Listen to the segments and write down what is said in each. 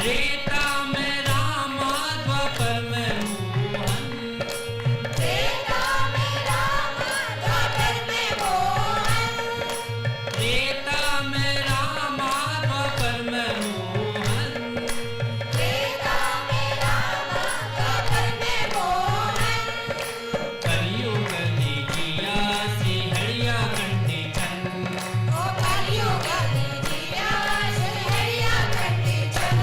त्रेता में रामा द्वापर में मोहन, त्रेता में रामा द्वापर में मोहन, त्रेता में रामा द्वापर में मोहन, त्रेता में रामा द्वापर में मोहन, कलयुग ने किया सिहरिया कंठी छन, ओ कलयुग ने किया सिहरिया कंठी छन,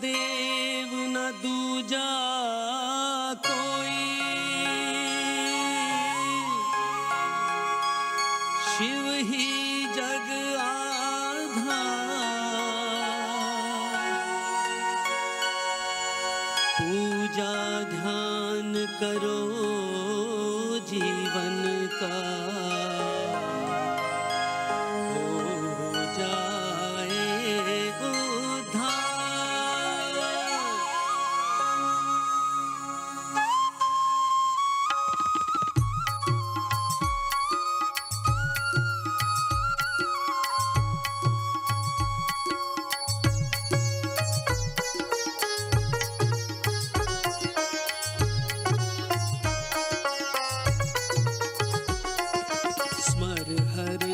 देव न दूजा कोई, शिव ही जग आधार। पूजा ध्यान करो जीवन का,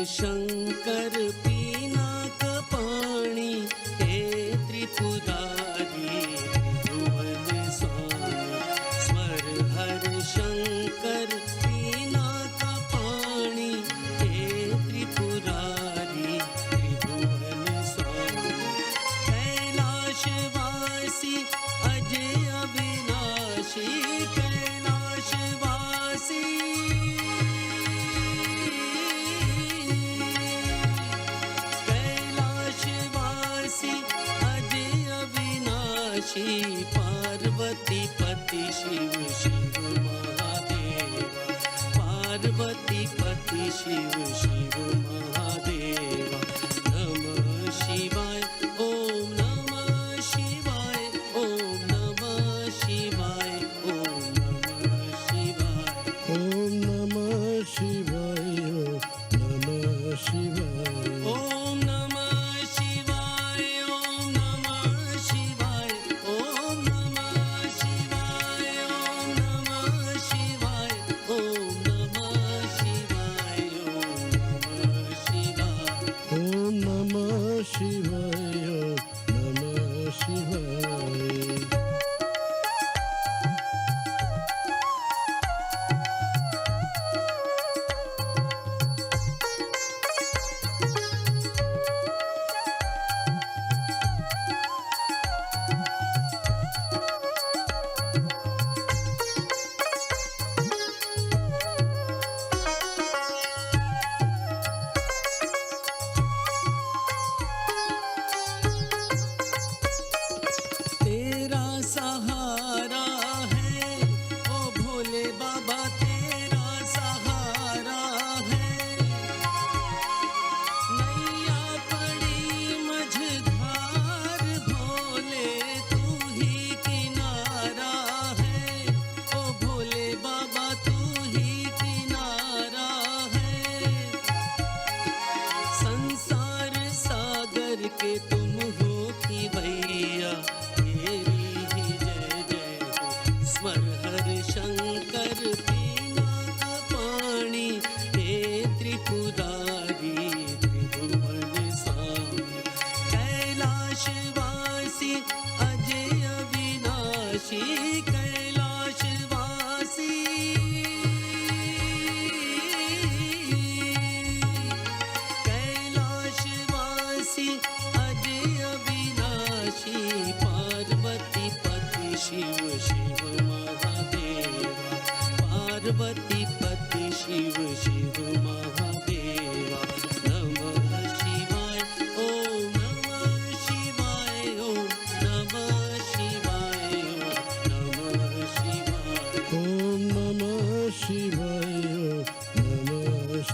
शंकर पीना का पानी, हे त्रिपुरारी भुवन स्वामी। स्वर हर शंकर पीना का पानी, हे त्रिपुरारी त्रिभुवन स्वामी। कैलाशवासी अजय अविनाशी, कैलाशवासी पार्वती पति शिव शिव महादेवा। पार्वती पति शिव शिव महादेवा। नमः शिवाय ओम नमः शिवाय ओम नमः शिवाय ओम नमः शिवाय ओम नमः शिवाय ओम नमः शिवाय ओम नमः शिवाय ओम नमः शिवाय ओम नमः शिवाय ओम नमः शिवाय ओम नमः शिवाय ओम नमः शिवाय ओम नमः शिवाय ओम नमः शिवाय। तेरा सहारा है ओ भोले बाबा, तेरा सहारा है। नैया पड़ी मझधार भोले, तू ही किनारा है ओ भोले बाबा, तू ही किनारा है। संसार सागर के तुम हो कि भैया, तेरी ही जय जय हो। स्वर हर शंकर पीना का पानी, हे त्रिपुरारी त्रिभुवन स्वामी। कैलाशवासी अजय अविनाशी, कैलाशवासी कैलाशवासी अजय अविनाशी। पार्वती पति शिव शिव महादेवा। पार्वती पति शिव शिव महादेवा। नमः शिवाय ओम नमः शिवाय ओम नमः शिवाय ओम नमः शिवाय ओम नमः शिवाय ओम नमः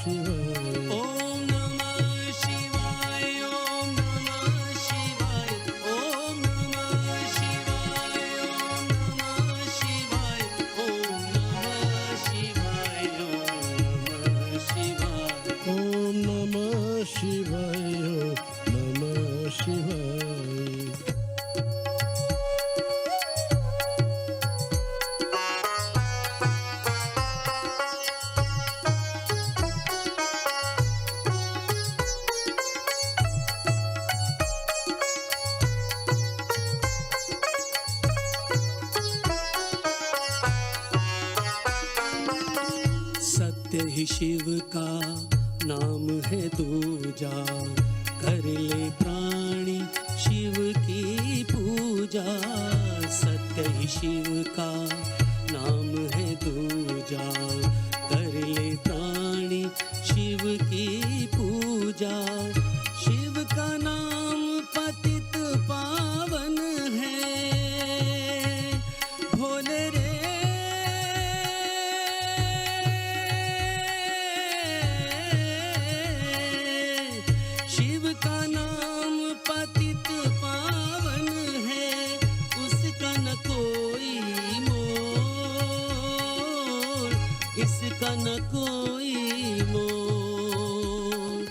शिवाय ओम नमः शिवाय ओम नमः शिवाय ओम नमः शिवाय ओम नमः शिवाय ओम नमः शिवाय ओम नमः शिवाय ओम नमः शिवाय ओम नमः शिवाय। सत्य ही शिव का नाम है दूजा, कर ले प्राणी शिव की पूजा। पूजा, सत्य ही शिव का नाम है दूजा। कर ले प्राणी शिव की पूजा, शिव का नाम पतित पावन है। भोले रे शिव का नाम पतित पावन है, उसका न कोई मोल, इसका न कोई मोल।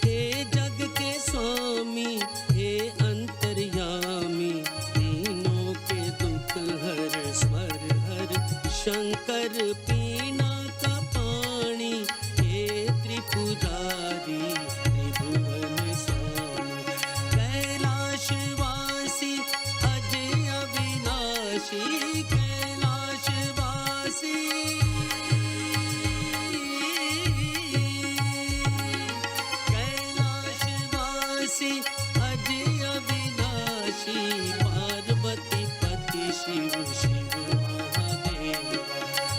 हे जग के स्वामी, हे अंतर्यामी, तीनों के दुख हर स्मर हर। शंकर पीना का पानी, हे त्रिपुरारी त्रिभुवन स्वामी। कैलाशवासी अजय अविनाशी, कैलाशवासी कैलाशवासी अजय अविनाशी। पार्वती पति शिव शिव महादेव,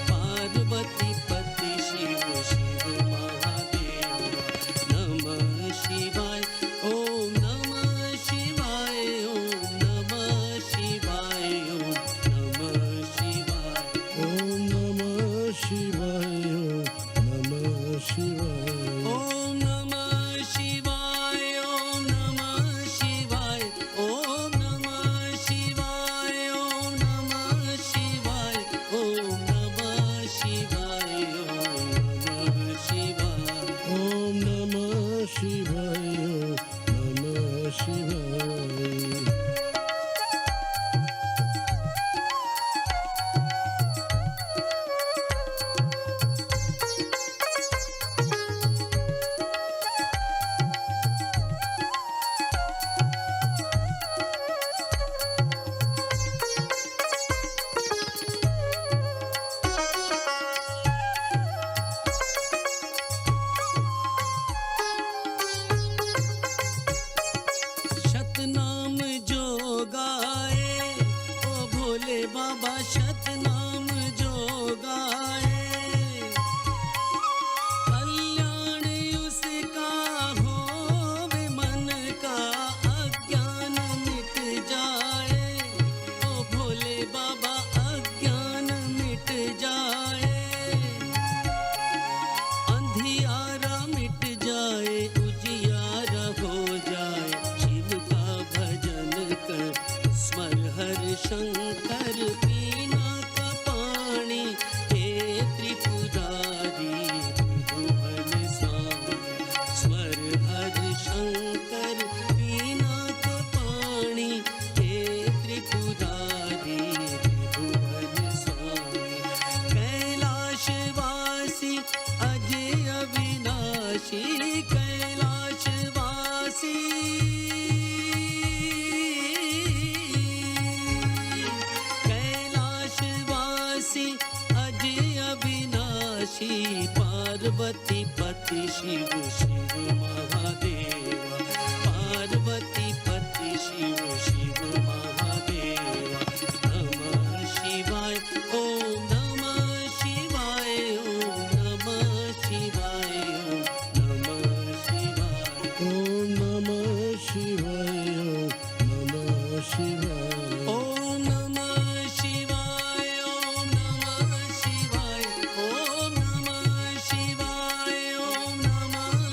पार्वती पति शिव शिव महादेव। नमः शिवाय ओम नमः शिवाय ओम नमः शिवाय ओम नमः शिवाय। ओम नमः शिवाय, ओम नमः शिवाय। ओम नमः शिवाय ओम नमः शिवाय ओम नमः शिवाय ओम नमः शिवाय ओम नमः शिवाय ओम नमः शिवाय। ओम नमः शिवाय, ओम नमः शिवाय। शतनाम जो गाए ओ भोले बाबा, शतनाम जो गाए, कल्याण उसका होवे, मन का अज्ञान मिट जाए। ओ भोले बाबा अज्ञान मिट जाए, अंधियारा मिट जाए, उजियारा हो जाए। शिव का भजन कर स्मर हर शंकर पीना का पानी, हे त्रिपुरारी त्रिभुवन स्वामी। स्मर हर शंकर पीना का पानी, हे त्रिपुरारी त्रिभुवन स्वामी। कैलाशवासी अजय अविनाशी, कैलाशवासी कैलाशवासी अजय अविनाशी। पार्वती पति शिव शिव महादेव, पार्वती पति शिव शिव महादेव। नमः शिवाय ओम नमः शिवाय ओम नमः शिवाय ओम नमः शिवाय। ओम नमः शिवाय, ओम नमः शिवाय। ओम नमः शिवाय ओम नमः शिवाय ओम नमः शिवाय ओम नमः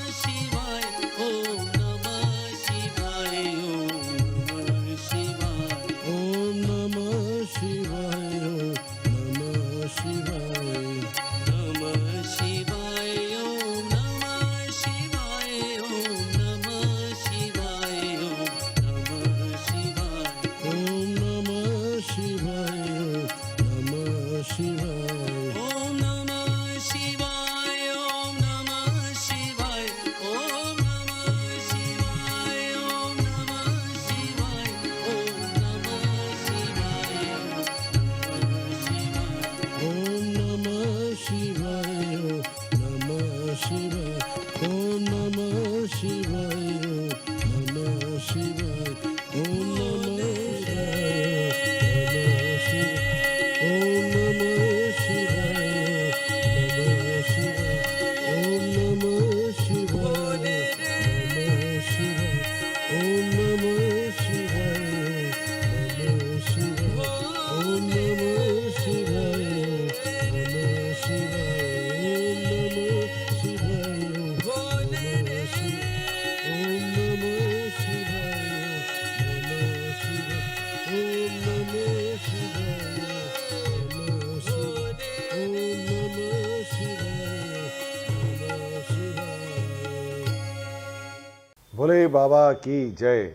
Bhole Baba ki Jai.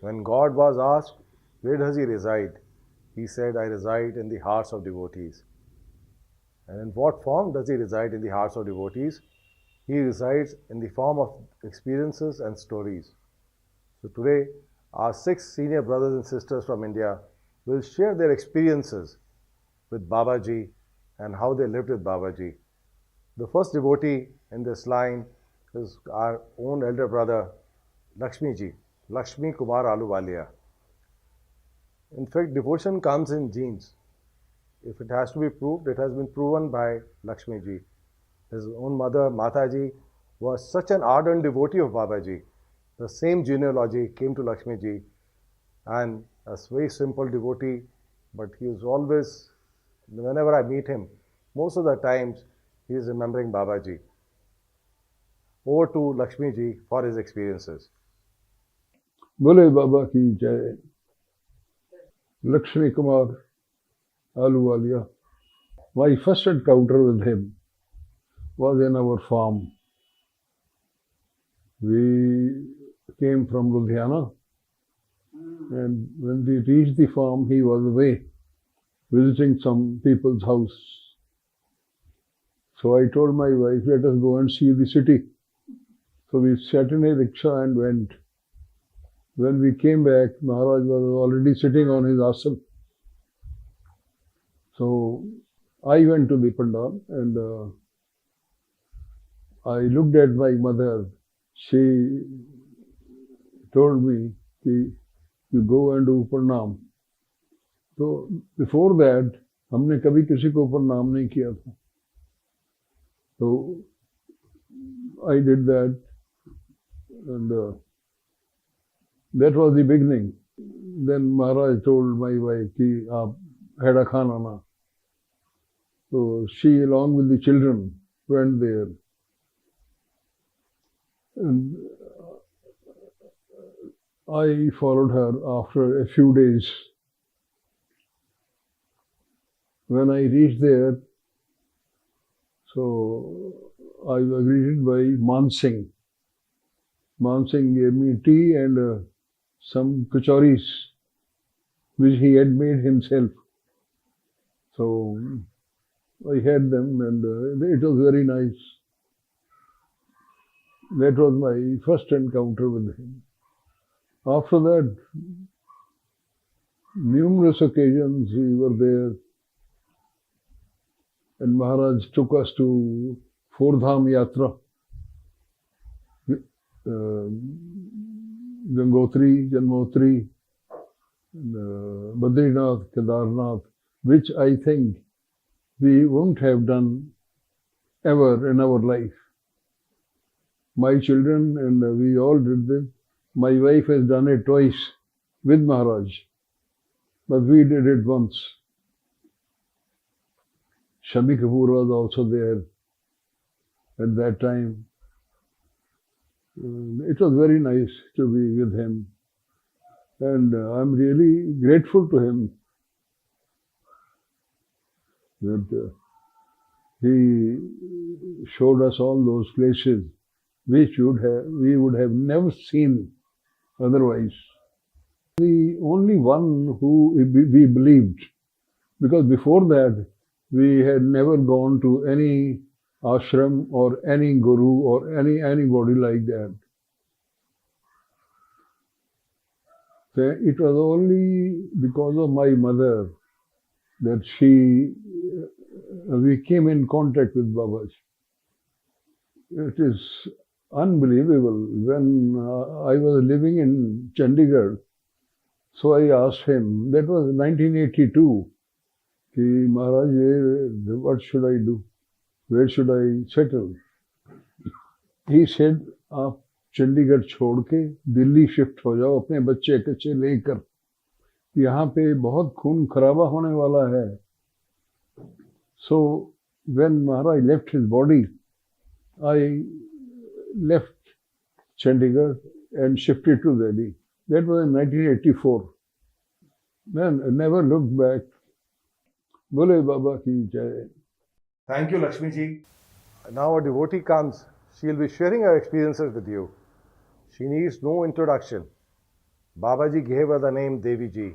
When God was asked, where does he reside? He said, I reside in the hearts of devotees. And in what form does he reside in the hearts of devotees? He resides in the form of experiences and stories. So today, our 6 senior brothers and sisters from India will share their experiences with Babaji and how they lived with Babaji. The first devotee in this line is our own elder brother, Lakshmi ji, Lakshmi Kumar Aluwalia. In fact, devotion comes in genes. If it has to be proved, it has been proven by Lakshmi ji. His own mother, Mataji, was such an ardent devotee of Babaji. The same genealogy came to Lakshmi ji, and a very simple devotee, but he is always, whenever I meet him, most of the times he is remembering Babaji. Over to Lakshmi ji for his experiences. Bole Baba ki Jai. Lakshmi Kumar Aluwalia. My first encounter with him was in our farm. We came from Ludhiana, and when we reached the farm, he was away visiting some people's house. So I told my wife, let us go and see the city. So we sat in a rickshaw and went. When we came back, Maharaj was already sitting on his asana. So I went to the pandal and I looked at my mother. She told me, you go and do pranam. So before that, हमने कभी किसी को प्रणाम नहीं किया था. So I did that, and that was the beginning. Then Maharaj told my wife कि आप Haidakhan आना. So she, along with the children, went there. And I followed her after a few days. When I reached there, so I was greeted by Man Singh. Man Singh gave me tea and some kachoris, which he had made himself. So I had them and it was very nice. That was my first encounter with him. After that, numerous occasions we were there, and Maharaj took us to Four Dham Yatra, Gangotri, Janmotri, Badrinath, Kedarnath, which I think we wouldn't have done ever in our life. My children and we all did this. My wife has done it twice with Maharaj, but we did it once. Shami Kapoor was also there at that time. It was very nice to be with him, and I'm really grateful to him that he showed us all those places which we would have never seen otherwise. The only one who we believed, because before that we had never gone to any ashram or any guru or anybody like that. So it was only because of my mother that we came in contact with Babaji. It is unbelievable. When I was living in Chandigarh, so I asked him, that was 1982, कि Maharaj, what should I do? Where should I settle? He said, आप चंडीगढ़ छोड़ के Delhi shift हो जाओ अपने बच्चे कच्चे लेकर. यहाँ पे बहुत खून खराबा होने वाला है. So when Maharaj left his body, I left Chandigarh and shifted to Delhi. That was in 1984. Then I never looked back. Bole Baba ki Jai. Thank you, Lakshmi ji. Now a devotee comes. She will be sharing her experiences with you. She needs no introduction. Babaji gave her the name Devi Ji.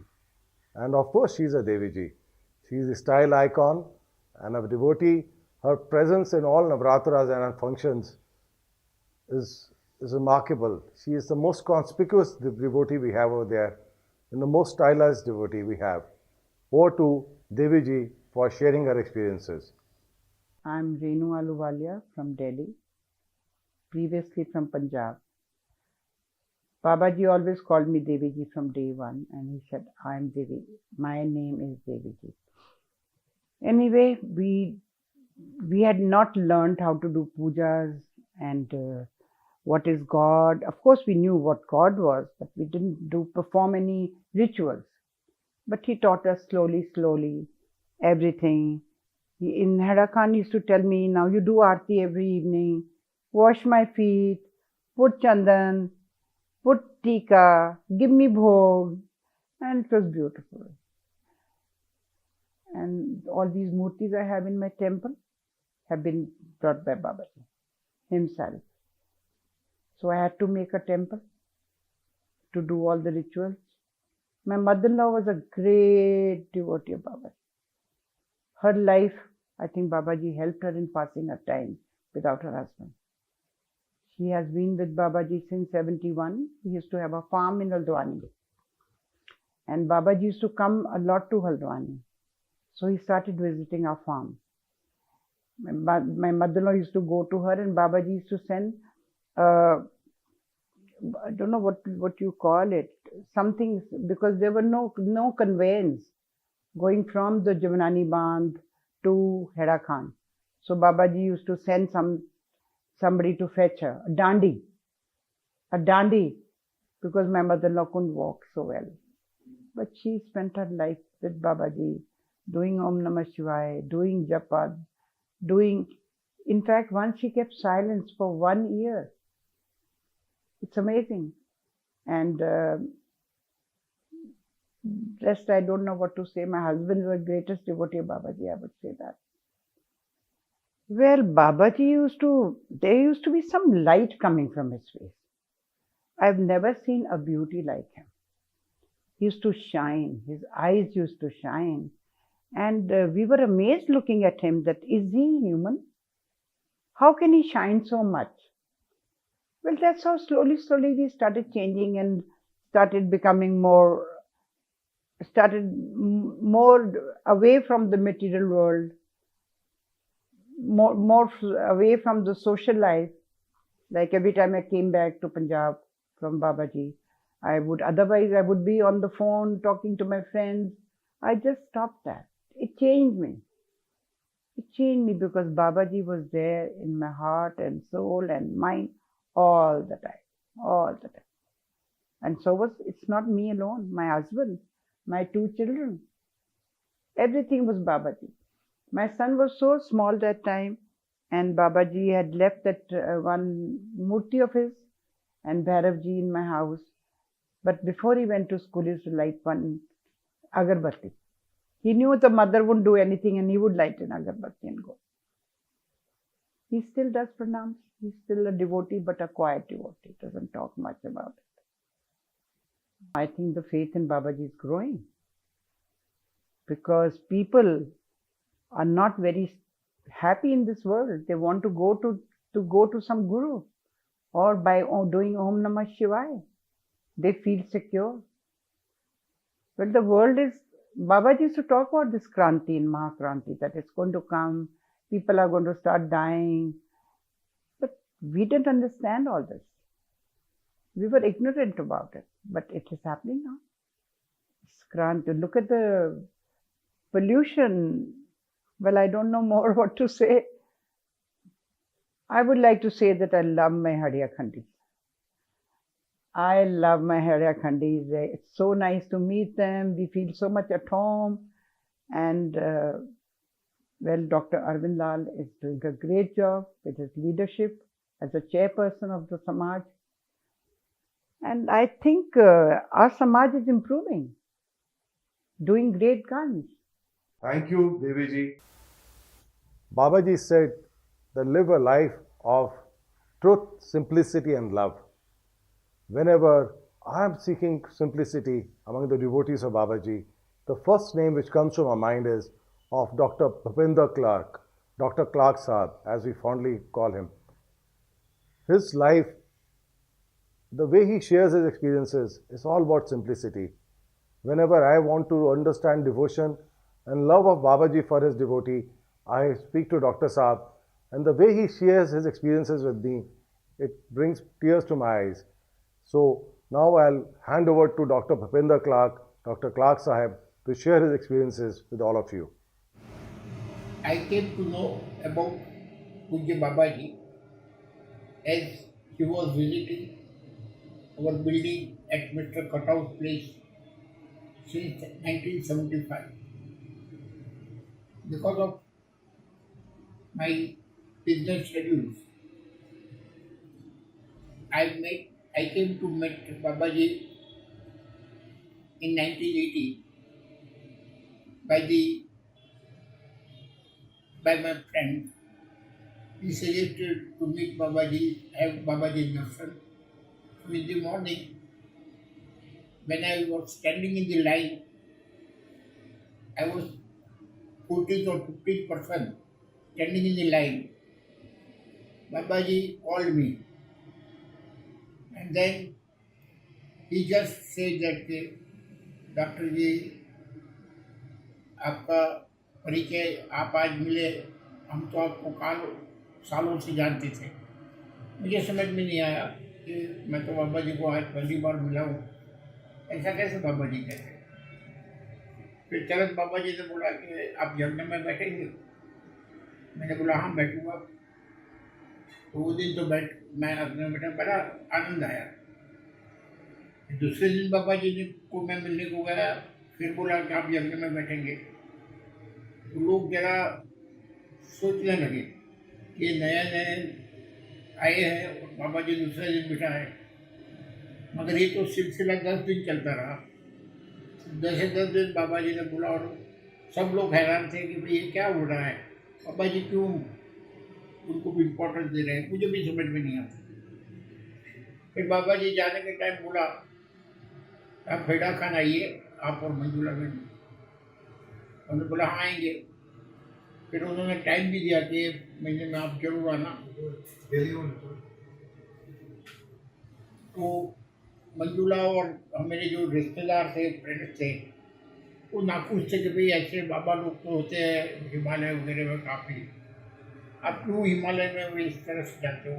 And of course, she's a Devi Ji. She's a style icon and a devotee. Her presence in all Navaratras and functions is remarkable. She is the most conspicuous devotee we have over there, and the most stylized devotee we have. Over to Devi Ji for sharing her experiences. I'm Renu Aluwalia from Delhi, previously from Punjab. Babaji always called me Devi Ji from day one, and he said, I'm Devi. My name is Devi Ji. Anyway, we had not learned how to do pujas and what is God. Of course, we knew what God was, but we didn't perform any rituals. But he taught us slowly, everything. In Haidakhan, he used to tell me, now you do aarti every evening, wash my feet, put chandan, put tika, give me bhog, and it was beautiful. And all these murtis I have in my temple have been brought by Babaji himself. So I had to make a temple to do all the rituals. My mother-in-law was a great devotee of Babaji. Her life, I think Babaji helped her in passing her time without her husband. She has been with Babaji since 71. He used to have a farm in Haldwani. And Babaji used to come a lot to Haldwani. So he started visiting our farm. My mother-in-law used to go to her, and Babaji used to send, I don't know what you call it, something, because there were no conveyance going from the Javanani Bandh to Haidakhan. So Babaji used to send somebody to fetch her, a dandi, because my mother-in-law couldn't walk so well. But she spent her life with Babaji, doing Om Namah Shivaya, doing Japa, in fact, once she kept silence for 1 year. It's amazing. And rest, I don't know what to say. My husband was the greatest devotee of Babaji, I would say that. Well, Babaji there used to be some light coming from his face. I've never seen a beauty like him. He used to shine, his eyes used to shine. And we were amazed looking at him that, is he human? How can he shine so much? Well, that's how slowly we started changing and started becoming more away from the material world, more away from the social life. Like every time I came back to Punjab from Babaji, otherwise I would be on the phone talking to my friends. I just stopped that. It changed me. It changed me because Babaji was there in my heart and soul and mind all the time. And so it's not me alone, my husband, my 2 children. Everything was Babaji. My son was so small that time, and Babaji had left that one murti of his and Bhairavji in my house. But before he went to school, he used to light one agarbatti. He knew the mother wouldn't do anything, and he would light an agarbatti and go. He still does pranams. He's still a devotee, but a quiet devotee. Doesn't talk much about it. I think the faith in Babaji is growing because people are not very happy in this world. They want to go to some guru, or by doing Om Namah Shivaya, they feel secure. Well, the world is. Babaji used to talk about this Kranti in Mahakranti, that it's going to come, people are going to start dying. But we didn't understand all this. We were ignorant about it, but it is happening now. It's Kranti. Look at the pollution. Well, I don't know more what to say. I would like to say that I love my Haidakhandis. I love my Haidakhandis. It's so nice to meet them. We feel so much at home. And well, Dr. Arvind Lal is doing a great job with his leadership as a chairperson of the Samaj. And I think our Samaj is improving, doing great guns. Thank you, Devi Ji. Babaji said that live a life of truth, simplicity and love. whenever I am seeking simplicity among the devotees of Babaji, the first name which comes to my mind is of Dr. Bhupinder Clark, Dr. Clark Sahib, as we fondly call him. His life, the way he shares his experiences, is all about simplicity. Whenever I want to understand devotion and love of Babaji for his devotee, I speak to Dr. Saab, and the way he shares his experiences with me, it brings tears to my eyes. So now I'll hand over to Dr. Bhupinder Clark, Dr. Clark Sahib, to share his experiences with all of you. I came to know about Pujya Babaji as he was visiting our building at Mr. Cutout's place since 1975. Because of my business schedules, I came to meet Babaji in 1980 by my friend. He suggested to meet Babaji, have Babaji darshan. So in the morning, when I was standing in the line, I was 14 or 15% standing in the line. Babaji called me, and then he just said that, doctor ji आपका परिचय आप आज मिले, हम तो आपको सालों से जानते थे। मुझे समझ में नहीं आया कि मैं तो बाबा जी को आज पहली बार मिला हूँ, ऐसा कैसे बाबा जी कहते। फिर तुरंत बाबा जी ने बोला कि आप झरने में बैठेंगे। मैंने बोला हाँ बैठूँगा। तो वो दिन तो मैं अपने बैठा, बड़ा आनंद आया। दूसरे दिन बाबा जी को मैं मिलने को गया, फिर बोला कि आप यज्ञ में बैठेंगे। तो लोग जरा सोचने लगे कि नया नए आए हैं और बाबा जी दूसरे दिन बिठा है। मगर ये तो सिलसिला 10 दिन चलता रहा। 10 दिन बाबा जी ने बोला और सब लोग हैरान थे कि भाई ये क्या हो रहा है, बाबा जी क्यों उनको भी इम्पोर्टेंस दे रहे हैं। मुझे भी समझ में नहीं आता। फिर बाबा जी जाने के टाइम बोला आप हैदाखान आइए, आप और मंजुला बहन। उन्होंने बोला हाँ आएंगे। फिर उन्होंने टाइम भी दिया कि महीने में आप जरूर आना। तो मंजुला और मेरे जो रिश्तेदार थे, फ्रेंड्स थे, वो नाखुश थे कि भाई ऐसे बाबा लोग तो होते हैं हिमालय वगैरह में काफ़ी, आप क्यों हिमालय में भी इस तरह से जाते हो।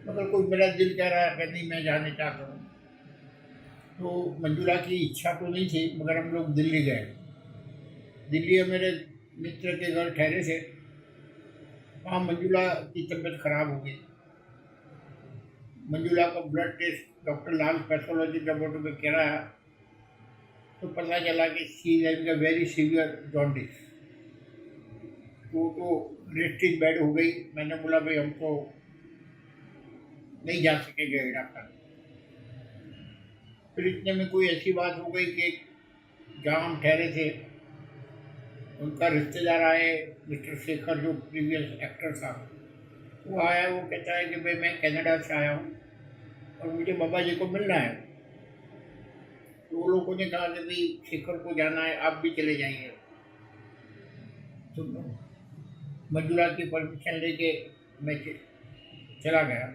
मगर कोई मेरा दिल कह रहा है कि नहीं मैं जाने चाहता हूँ। तो मंजुला की इच्छा तो नहीं थी, मगर हम लोग दिल्ली गए। दिल्ली में मेरे मित्र के घर ठहरे थे। वहाँ मंजुला की तबीयत खराब हो गई। मंजुला का ब्लड टेस्ट डॉक्टर लाल पैथोलॉजी लेबोरेटरी में कराया तो पता चला कि she is having a very severe jaundice. तो रेस्टिंग बेड हो गई। मैंने बोला भाई हम तो नहीं जा सकेंगे हैदराबाद। फिर इतने में कोई ऐसी बात हो गई कि जहाँ हम ठहरे थे उनका रिश्तेदार आए, मिस्टर शेखर जो प्रीवियस एक्टर था, वो आया। वो कहता है कि भाई मैं कनाडा से आया हूँ और मुझे बाबा जी को मिलना है। तो वो लोगों ने कहा कि भाई शेखर को जाना है, आप भी चले जाइए। तो मंजुला की परमिशन लेके मैं चला गया।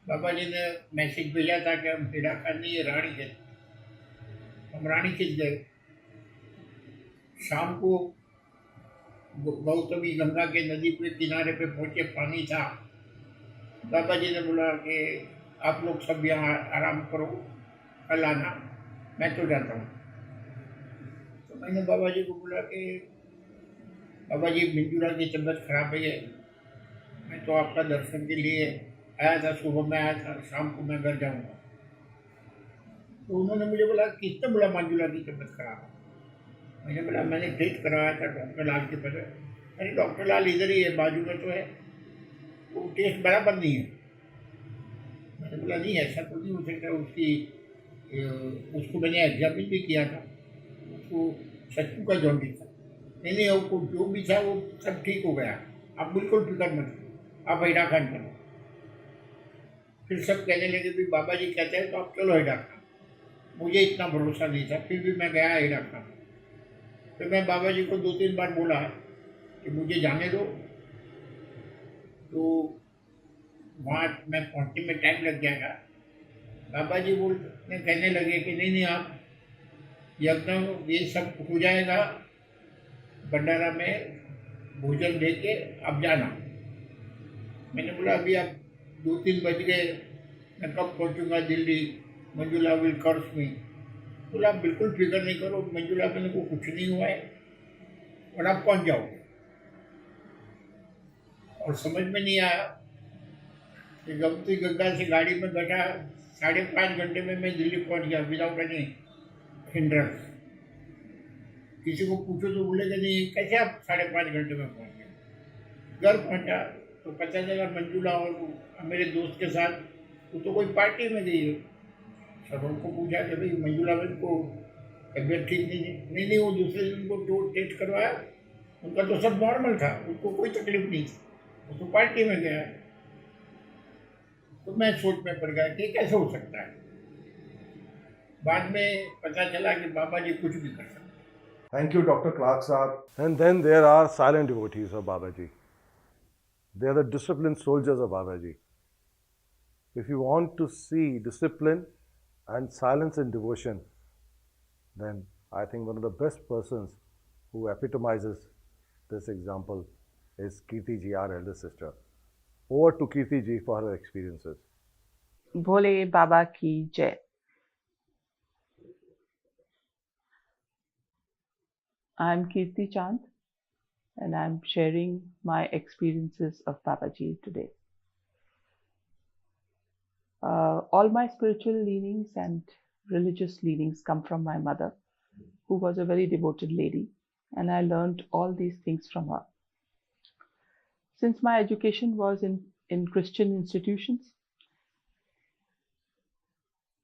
बाबा जी ने मैसेज भेजा था कि हम हैदराखान नहीं, ये रानीखेत। हम रानीखेत गए। शाम को गौतमी गंगा के नदी पे किनारे पे पहुँचे, पानी था। बाबा जी ने बोला कि आप लोग सब यहाँ आराम करो, कल आना, मैं तो जाता हूँ। तो मैंने बाबा जी को बोला कि बाबा जी मंजुला की तबीयत खराब है, मैं तो आपका दर्शन के लिए आया था, सुबह में आया था, शाम को मैं घर जाऊँगा। तो उन्होंने मुझे बोला किसने बोला मंजुला की तबीयत खराब है। मैंने बोला मैंने टेस्ट करवाया था डॉक्टर लाल के पास। अरे डॉक्टर लाल इधर ही है, बाजू में तो है, वो टेस्ट बराबर नहीं है। मैंने बोला नहीं ऐसा तो नहीं हो सकता, उसको मैंने एग्जामिन भी किया था, उसको सच्चू का जॉन्डिस था। नहीं वो जो भी था वो सब ठीक हो गया, आप बिल्कुल फिक्र मत करो, आप हैदराखान चलो। फिर सब कहने लगे भी बाबा जी कहते हैं तो आप चलो हैदराखान। मुझे इतना भरोसा नहीं था, फिर भी मैं गया हैदराखान। फिर मैं बाबा जी को 2-3 बार बोला कि मुझे जाने दो, तो वहाँ मैं पहुँचने में टाइम लग जाएगा। बाबा जी बोलने कहने लगे कि नहीं नहीं, आप यज्ञ ये सब हो जाएगा, भंडारा में भोजन दे के आप जाना। मैंने बोला अभी आप 2-3 बज गए, मैं कब पहुंचूंगा दिल्ली, मंजुला विल कर्स मी। बोला आप बिल्कुल फिक्र नहीं करो, मंजुला मेरे को कुछ नहीं हुआ है और आप पहुंच जाओगे। और समझ में नहीं आया कि गमती गंगा से गाड़ी में बैठा, 5.5 घंटे में मैं दिल्ली पहुंच गया विदाउट एनी हिंड्रेंस। किसी को पूछो तो बोलेगा नहीं कैसे आप 5.5 घंटे में पहुंच गए। घर पहुंचा तो पता चला मंजुला और मेरे दोस्त के साथ वो तो कोई पार्टी में गई है। सब उनको पूछा कि भाई मंजुला बहन को तबीयत ठीक नहीं है। नहीं नहीं, वो दूसरे दिन को जो टेस्ट करवाया उनका तो सब नॉर्मल था, उनको कोई तकलीफ नहीं थी, वो तो पार्टी में गया। तो मैं सोच में पड़ गया कि कैसे हो सकता है। बाद में पता चला कि बाबा जी कुछ भी कर सकते। Thank you, Dr. Clark Saab. And then there are silent devotees of Babaji. They are the disciplined soldiers of Babaji. If you want to see discipline and silence and devotion, then I think one of the best persons who epitomizes this example is Kirti ji, our elder sister. Over to Kirti ji for her experiences. Bhole Baba ki jai. I'm Kirti Chand and I'm sharing my experiences of Babaji today. All my spiritual leanings and religious leanings come from my mother, who was a very devoted lady, and I learned all these things from her. Since my education was in Christian institutions,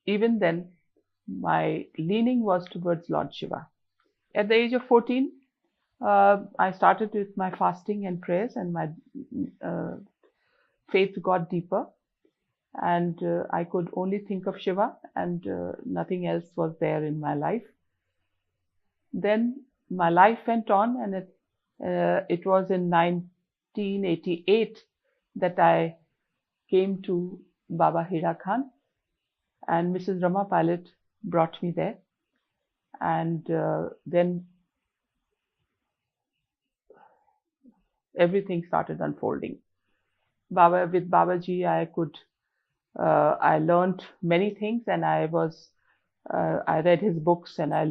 even then my leaning was towards Lord Shiva. At the age of 14, I started with my fasting and prayers, and my faith got deeper, and I could only think of Shiva, and nothing else was there in my life. Then my life went on, and it was in 1988 that I came to Baba Haidakhan, and Mrs. Rama Pilot brought me there. And then everything started unfolding. With Babaji, I learned many things, and I read his books, and I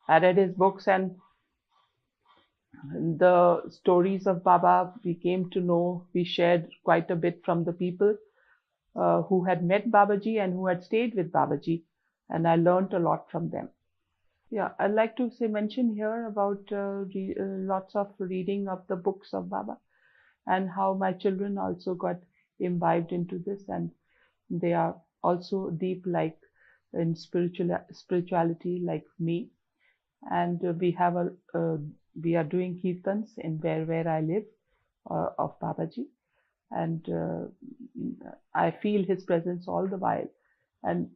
read his books, and the stories of Baba we came to know. We shared quite a bit from the people who had met Babaji and who had stayed with Babaji, and I learned a lot from them. Yeah, I'd like to mention here about lots of reading of the books of Baba, and how my children also got imbibed into this, and they are also deep like in spirituality like me. And we are doing kirtans in where I live of Babaji, and I feel his presence all the while, and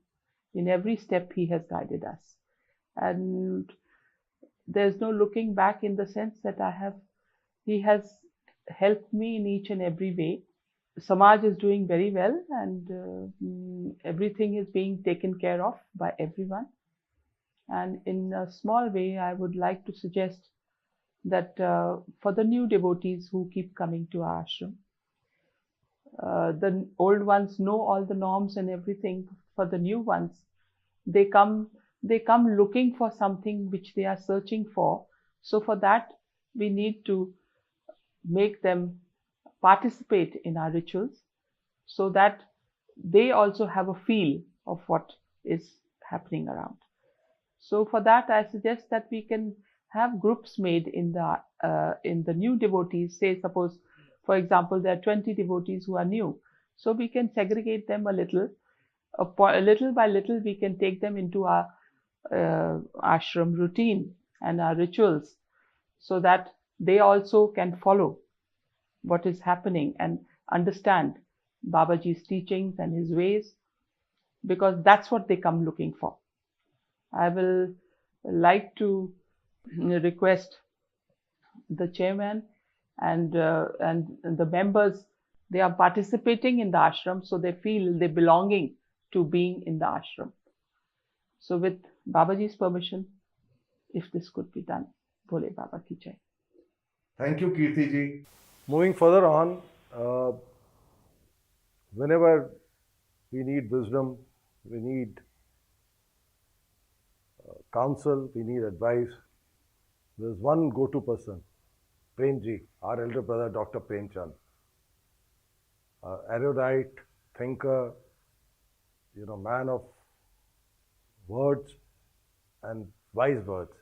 in every step he has guided us. And there's no looking back, in the sense that he has helped me in each and every way. Samaj is doing very well, and everything is being taken care of by everyone. And in a small way, I would like to suggest that for the new devotees who keep coming to our ashram, the old ones know all the norms and everything. For the new ones, they come looking for something which they are searching for. So for that, we need to make them participate in our rituals, so that they also have a feel of what is happening around. So for that, I suggest that we can have groups made in the new devotees. Say, suppose, for example, there are 20 devotees who are new. So we can segregate them a little. Little by little, we can take them into our ashram routine and our rituals, so that they also can follow what is happening and understand Babaji's teachings and his ways, because that's what they come looking for. I will like to request the chairman and the members. They are participating in the ashram, so they feel they belonging to being in the ashram. So with Babaji's permission, if this could be done, Bole Baba ki jai. Thank you, Kirti ji. Moving further on, whenever we need wisdom, we need counsel, we need advice, there's one go-to person, Prem ji, our elder brother, Dr. Prem Chand. Erudite, thinker, man of words and wise words.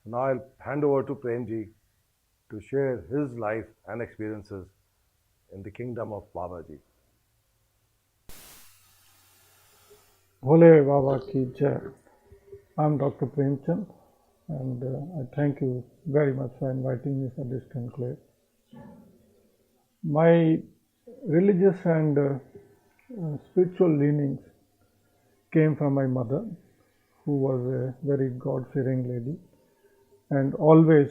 Now I'll hand over to Prem ji to share his life and experiences in the kingdom of Babaji. Bole Baba ki jai. I'm Dr. Premchand, and I thank you very much for inviting me for this conclave. My religious and spiritual leanings came from my mother, who was a very God-fearing lady, and always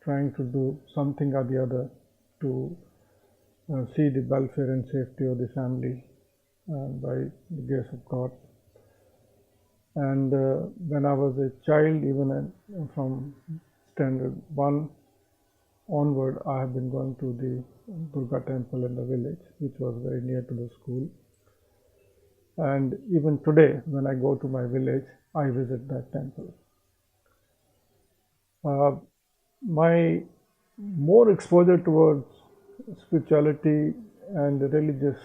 trying to do something or the other to see the welfare and safety of the family by the grace of God. And when I was a child, even from standard 1 onward, I have been going to the Durga temple in the village, which was very near to the school. And even today, when I go to my village, I visit that temple. My more exposure towards spirituality and religious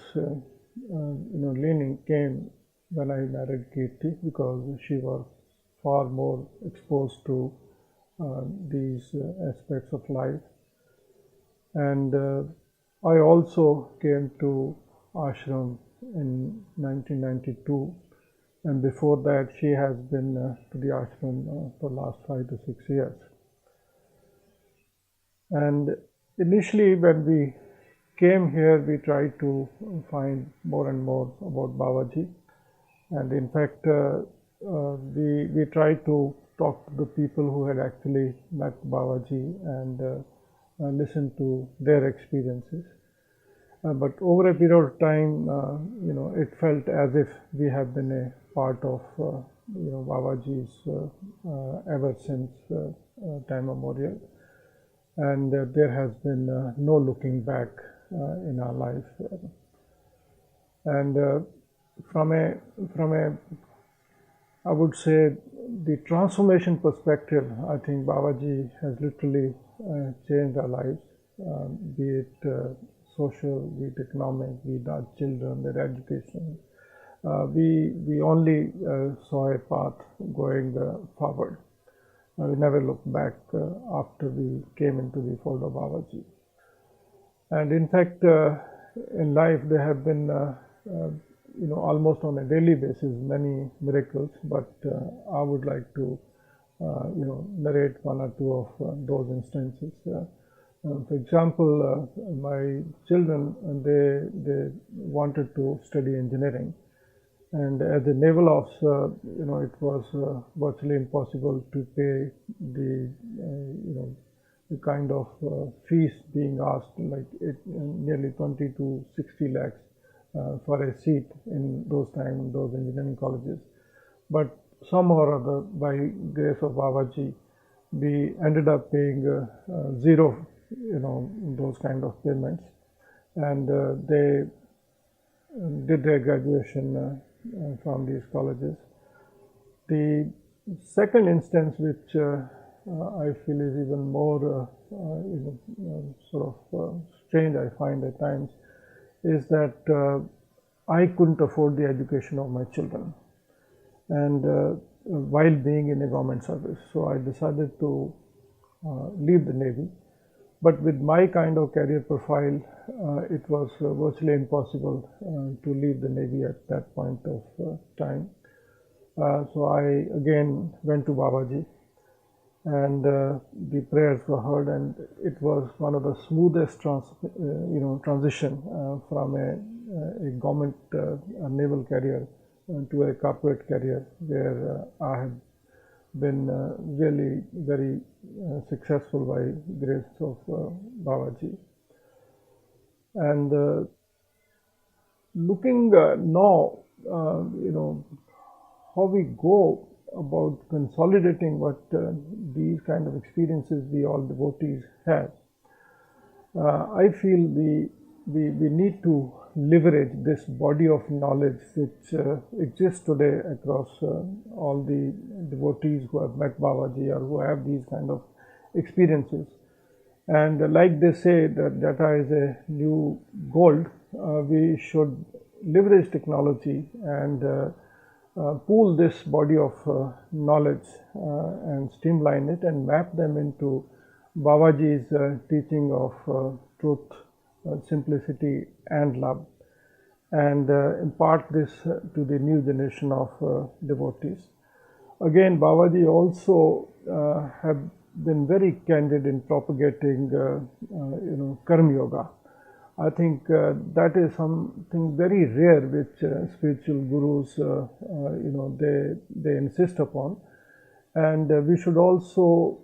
leaning came when I married Kirti, because she was far more exposed to these aspects of life. And I also came to ashram in 1992, and before that she has been to the ashram for the last 5 to 6 years. And initially when we came here, we tried to find more and more about Babaji, and in fact we tried to talk to the people who had actually met Babaji and listen to their experiences. But over a period of time, it felt as if we have been a part of Babaji's ever since time memorial, and there has been no looking back in our life. And from a I would say the transformation perspective, I think Babaji has literally changed our lives, be it social, be it economic, be it our children, their education. We only saw a path going forward. We never looked back after we came into the fold of Babaji. And in fact, in life there have been almost on a daily basis many miracles, but I would like to narrate one or two of those instances. For example, my children, they wanted to study engineering, and as a naval officer, it was virtually impossible to pay the kind of fees being asked, like nearly 20 to 60 lakhs for a seat in those times in those engineering colleges. But somehow or other, by grace of Babaji, we ended up paying zero, those kind of payments, and they did their graduation from these colleges. The second instance, which I feel is even more strange, I find at times, is that I couldn't afford the education of my children, and while being in a government service. So I decided to leave the Navy. But with my kind of career profile, it was virtually impossible to leave the Navy at that point of time. So I again went to Babaji, and the prayers were heard, and it was one of the smoothest transition from a government a naval carrier to a corporate carrier, where I have been really very successful by grace of Babaji. And looking now, how we go about consolidating what these kind of experiences we all devotees have. I feel we need to leverage this body of knowledge which exists today across all the devotees who have met Babaji or who have these kind of experiences. And like they say that data is a new gold, we should leverage technology and pool this body of knowledge and streamline it and map them into Babaji's teaching of truth, simplicity and love, and impart this to the new generation of devotees. Again, Babaji also have been very candid in propagating Karma Yoga. I think that is something very rare which spiritual gurus they insist upon, and we should also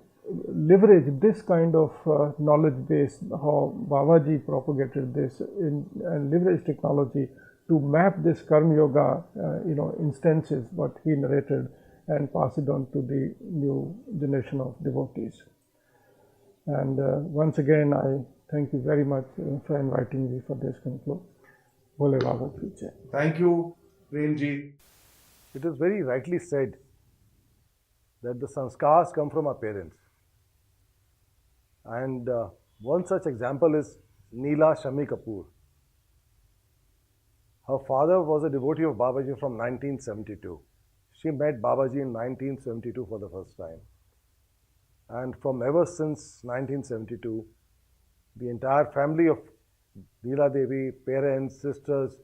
leverage this kind of knowledge base, how Babaji propagated this, and leverage technology to map this Karma Yoga instances what he narrated and pass it on to the new generation of devotees. And once again, I thank you very much for inviting me for this conclave. Bole Baba ki jai. Thank you, Premji. It is very rightly said that the sanskars come from our parents. And one such example is Neela Shami Kapoor. Her father was a devotee of Babaji from 1972. She met Babaji in 1972 for the first time. And from ever since 1972, the entire family of Neela Devi, parents, sisters,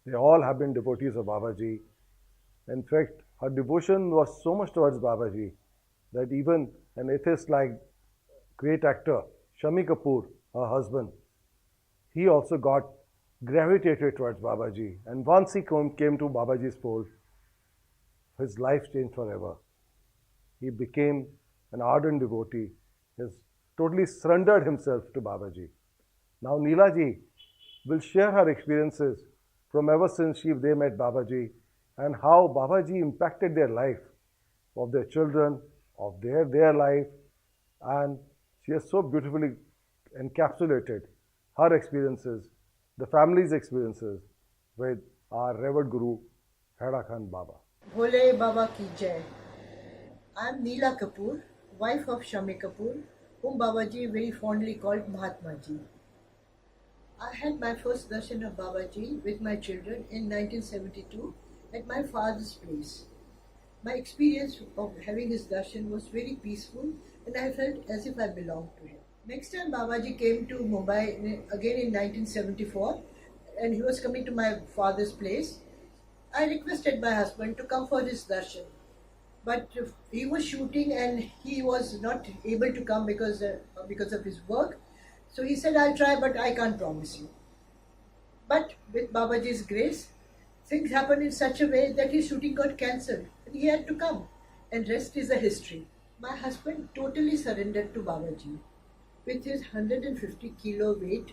they all have been devotees of Babaji. In fact, her devotion was so much towards Babaji that even an atheist like great actor Shami Kapoor, her husband, he also got gravitated towards Babaji. And once he came to Babaji's fold, his life changed forever. He became an ardent devotee. He has totally surrendered himself to Babaji. Now Neela ji will share her experiences from ever since they met Babaji and how Babaji impacted their life, of their children, of their life, and she has so beautifully encapsulated her experiences, the family's experiences with our revered Guru, Haidakhan Baba. Bole Baba ki jai. I am Neela Kapoor, wife of Shami Kapoor, whom Babaji very fondly called Mahatma Ji. I had my first darshan of Babaji with my children in 1972 at my father's place. My experience of having his darshan was very peaceful, and I felt as if I belonged to him. Next time Babaji came to Mumbai again in 1974, and he was coming to my father's place, I requested my husband to come for his darshan. But he was shooting and he was not able to come because of his work. So he said, I'll try, but I can't promise you. But with Babaji's grace, things happened in such a way that his shooting got cancelled and he had to come. And rest is a history. My husband totally surrendered to Babaji. With his 150 kilo weight,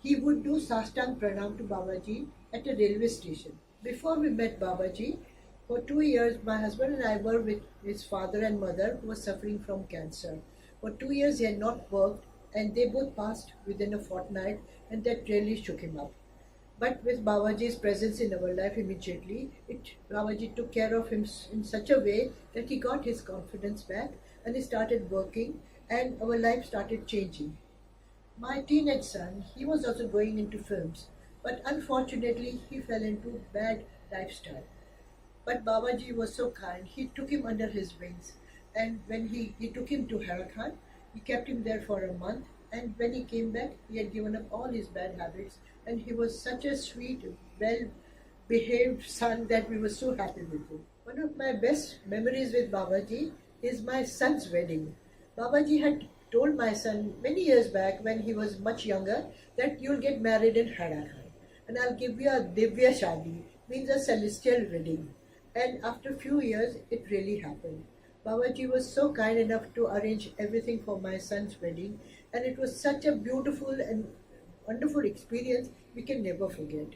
he would do Sastang Pranam to Babaji at a railway station. Before we met Babaji, for 2 years, my husband and I were with his father and mother who was suffering from cancer. For 2 years, he had not worked, and they both passed within a fortnight, and that really shook him up. But with Babaji's presence in our life immediately, Babaji took care of him in such a way that he got his confidence back, and he started working, and our life started changing. My teenage son, he was also going into films, but unfortunately, he fell into bad lifestyle. But Babaji was so kind, he took him under his wings, and when he took him to Haidakhan, he kept him there for a month, and when he came back, he had given up all his bad habits, and he was such a sweet, well-behaved son that we were so happy with him. One of my best memories with Babaji is my son's wedding. Babaji had told my son many years back when he was much younger that you'll get married in Haidakhan and I'll give you a Divya Shadi, means a celestial wedding. And after few years, it really happened. Babaji was so kind enough to arrange everything for my son's wedding, and it was such a beautiful and wonderful experience we can never forget.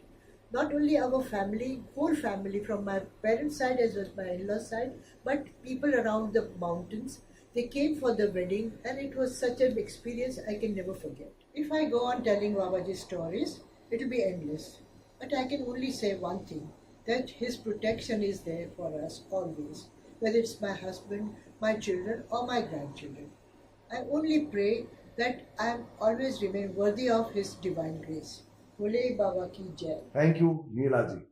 Not only our family, whole family from my parents' side as well as my in-laws' side, but people around the mountains. They came for the wedding, and it was such an experience I can never forget. If I go on telling Babaji's stories, it will be endless. But I can only say one thing, that his protection is there for us always, whether it's my husband, my children, or my grandchildren. I only pray that I always remain worthy of his divine grace. Bole Baba ki jai. Thank you, Neela ji.